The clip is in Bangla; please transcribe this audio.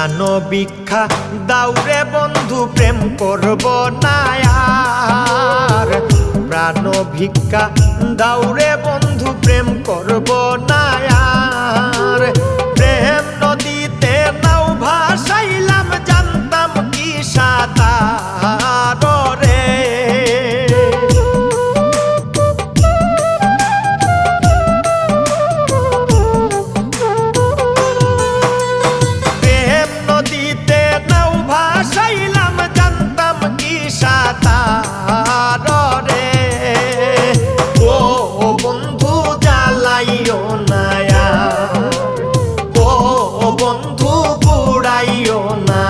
প্রাণ ভিক্ষা দাউরে বন্ধু প্রেম করব না আর। প্রাণ ভিক্ষা দাউরে বন্ধু প্রেম করব না আর। প্রেম নদীতে নাও ভাসাইলাম জানতাম কি সাঁতার রে। প্রেম নদীতে নাও ভাসাইলাম জানতাম কি সাঁতার রে। ও বন্ধু জ্বালাইও না, ও বন্ধু পুড়াইও না।